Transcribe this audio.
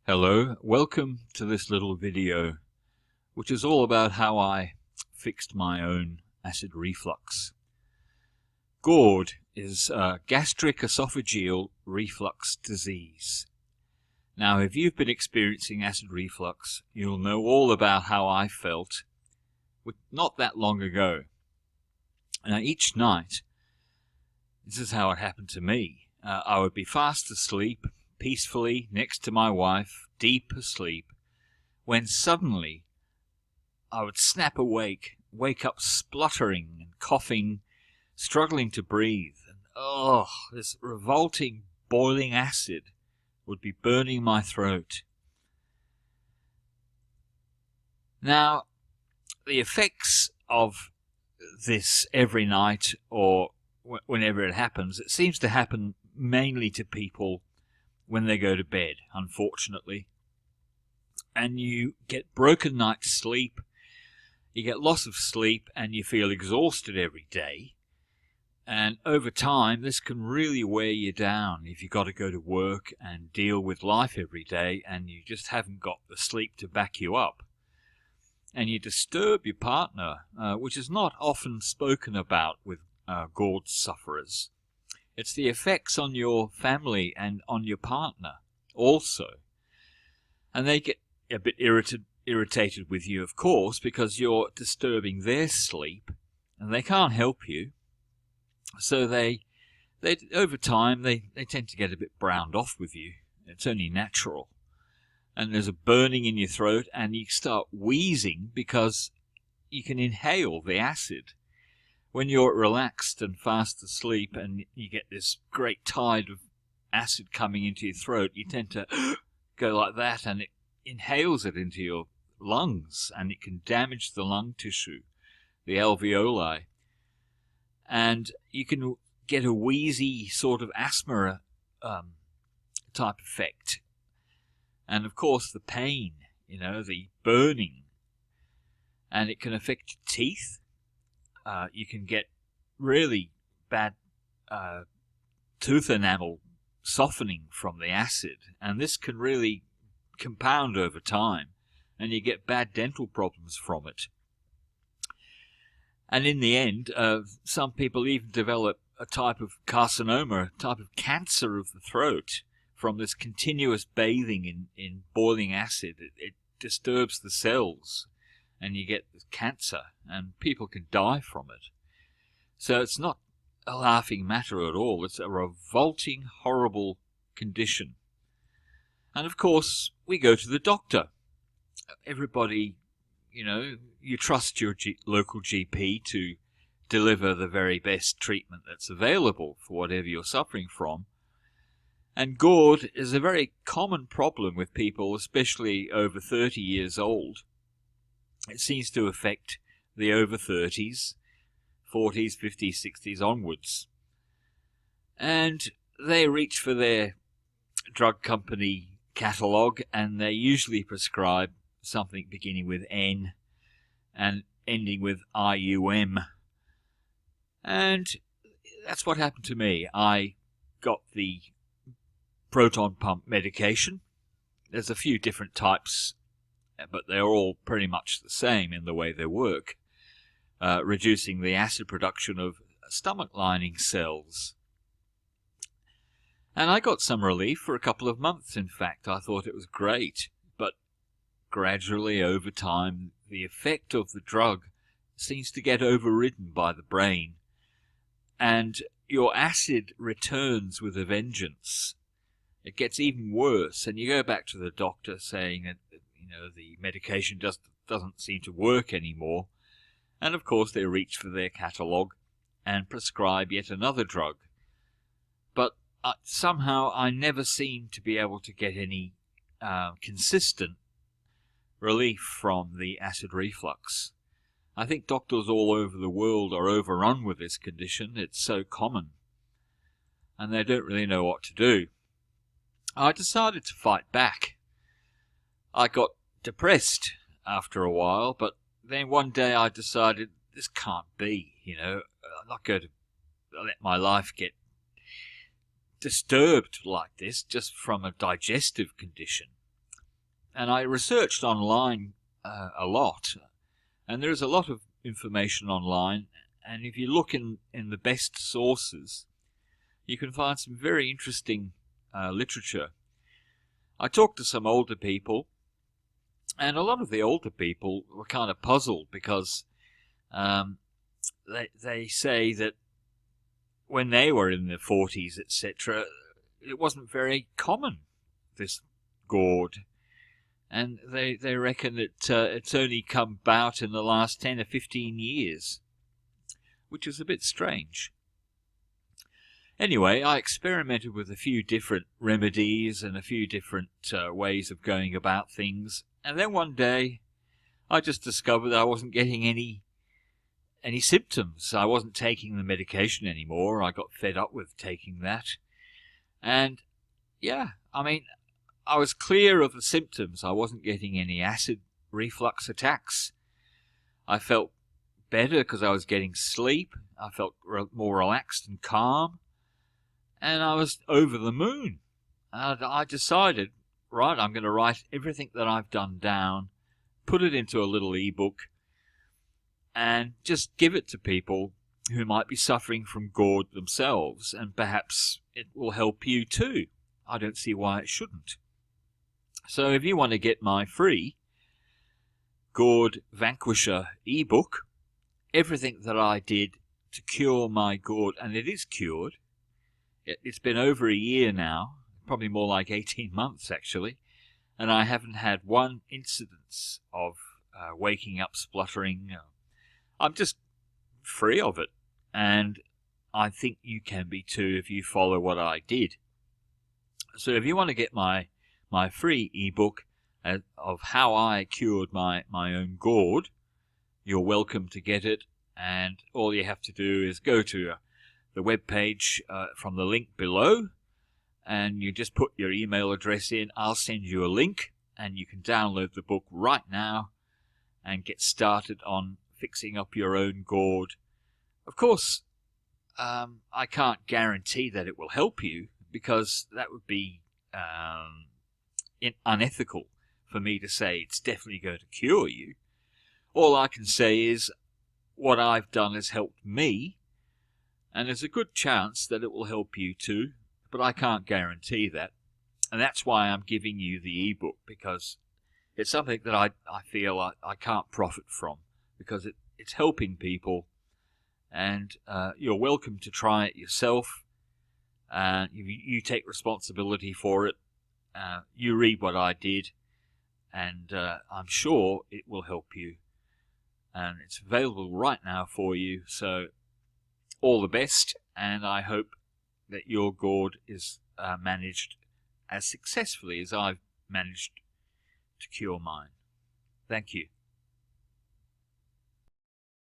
Hello, welcome to this little video, which is all about how I fixed my own acid reflux. GORD is gastric esophageal reflux disease. Now, if you've been experiencing acid reflux, you'll know all about how I felt not that long ago. Now, each night, this is how it happened to me. I would be fast asleep, peacefully next to my wife, deep asleep, when suddenly I would snap awake, wake up spluttering and coughing, struggling to breathe, and this revolting boiling acid would be burning my throat. Now, the effects of this every night or whenever it happens, it seems to happen mainly to people when they go to bed, unfortunately. And you get broken night's sleep, you get loss of sleep, and you feel exhausted every day. And over time, this can really wear you down if you've got to go to work and deal with life every day, and you just haven't got the sleep to back you up. And you disturb your partner, which is not often spoken about with GORD sufferers. It's the effects on your family and on your partner also. And they get a bit irritated with you, of course, because you're disturbing their sleep, and they can't help you. So they over time, they tend to get a bit browned off with you. It's only natural. And there's a burning in your throat, and you start wheezing because you can inhale the acid. When you're relaxed and fast asleep and you get this great tide of acid coming into your throat, you tend to go like that, and it inhales it into your lungs, and it can damage the lung tissue, the alveoli. And you can get a wheezy sort of asthma type effect. And of course the pain, the burning. And it can affect your teeth. You can get really bad tooth enamel softening from the acid, and this can really compound over time, and you get bad dental problems from it. And in the end, some people even develop a type of carcinoma, a type of cancer of the throat from this continuous bathing in boiling acid. It disturbs the cells, and you get cancer, and people can die from it. So it's not a laughing matter at all. It's a revolting, horrible condition. And of course, we go to the doctor. Everybody, you trust your local GP to deliver the very best treatment that's available for whatever you're suffering from. And GORD is a very common problem with people, especially over 30 years old. It seems to affect the over 30s, 40s, 50s, 60s onwards. And they reach for their drug company catalogue, and they usually prescribe something beginning with N and ending with IUM. And that's what happened to me. I got the proton pump medication. There's a few different types, but they're all pretty much the same in the way they work, reducing the acid production of stomach lining cells. And I got some relief for a couple of months, in fact. I thought it was great, but gradually over time, the effect of the drug seems to get overridden by the brain, and your acid returns with a vengeance. It gets even worse, and you go back to the doctor saying that the medication doesn't seem to work anymore. And of course they reach for their catalogue and prescribe yet another drug. But somehow I never seem to be able to get any consistent relief from the acid reflux. I think doctors all over the world are overrun with this condition. It's so common, and they don't really know what to do. I decided to fight back. I got depressed after a while, but then one day I decided this can't be, I'm not going to let my life get disturbed like this just from a digestive condition. And I researched online a lot, and there is a lot of information online, and if you look in the best sources, you can find some very interesting literature. I talked to some older people, and a lot of the older people were kind of puzzled because they say that when they were in their 40s, etc., it wasn't very common, this GORD. And they reckon that it's only come about in the last 10 or 15 years, which is a bit strange. Anyway, I experimented with a few different remedies and a few different ways of going about things. And then one day, I just discovered I wasn't getting any symptoms. I wasn't taking the medication anymore. I got fed up with taking that. And yeah, I mean, I was clear of the symptoms. I wasn't getting any acid reflux attacks. I felt better because I was getting sleep. I felt more relaxed and calm. And I was over the moon. I decided, right, I'm going to write everything that I've done down, put it into a little ebook, and just give it to people who might be suffering from GORD themselves, and perhaps it will help you too. I don't see why it shouldn't. So if you want to get my free GORD Vanquisher ebook, everything that I did to cure my GORD, and it is cured. It's been over a year now, probably more like 18 months actually, and I haven't had one incidence of waking up spluttering. I'm just free of it, and I think you can be too if you follow what I did. So if you want to get my free ebook of how I cured my own GORD, you're welcome to get it, and all you have to do is go to the web page from the link below, and you just put your email address in. I'll send you a link, and you can download the book right now and get started on fixing up your own GORD. Of course, I can't guarantee that it will help you, because that would be unethical for me to say it's definitely going to cure you. All I can say is what I've done has helped me, and there's a good chance that it will help you too, but I can't guarantee that. And that's why I'm giving you the ebook, because it's something that I feel I can't profit from, because it's helping people, and you're welcome to try it yourself. You take responsibility for it. You read what I did, and I'm sure it will help you. And it's available right now for you, so all the best, and I hope that your GORD is managed as successfully as I've managed to cure mine. Thank you.